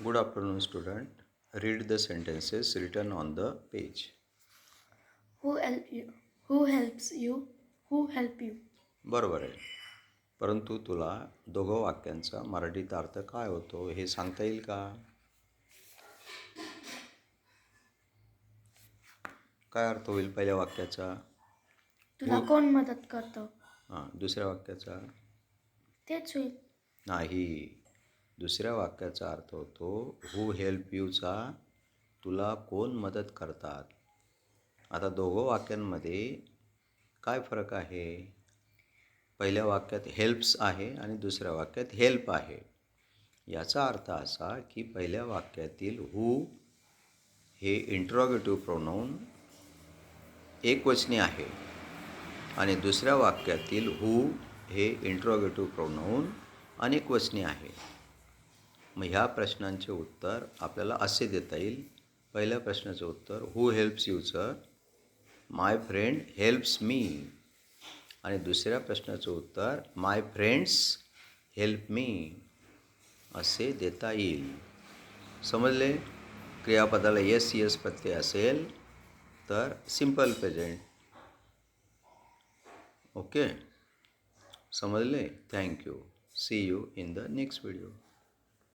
Good afternoon, student. Read the sentences written on the page. Who help you? Who helps you? Who help you? बरोबर आहे. परंतु तुला दोघं वाक्यांचा मराठीत अर्थ काय होतो हे सांगता येईल का? काय अर्थ होईल पहिल्या वाक्याचा? तुला कोण मदत करतं? दुसऱ्या वाक्याचा? तेच होईल. नाही. दुसऱ्या वाक्याचा अर्थ होतो हू हेल्प यूचा तुला कोण मदत करतात. आता दोघं वाक्यांमध्ये काय फरक आहे? पहिल्या वाक्यात हेल्प्स आहे आणि दुसऱ्या वाक्यात हेल्प आहे. याचा अर्थ असा की पहिल्या वाक्यातील हू हे इंट्रोगेटिव्ह प्रोनाऊन एकवचनी आहे आणि दुसऱ्या वाक्यातील हू हे इंट्रोगेटिव्ह प्रोनाऊन अनेकवचनी आहे. मग ह्या प्रश्नांचे उत्तर आपल्याला असे देता येईल. पहिल्या प्रश्नाचं उत्तर हू हेल्प्स यूचं माय फ्रेंड हेल्प्स मी आणि दुसऱ्या प्रश्नाचं उत्तर माय फ्रेंड्स हेल्प मी असे देता येईल. समजले? क्रियापदाला येस येस प्रत्यय असेल तर सिंपल प्रेझेंट. ओके, समजले? Thank you. See you in the next video.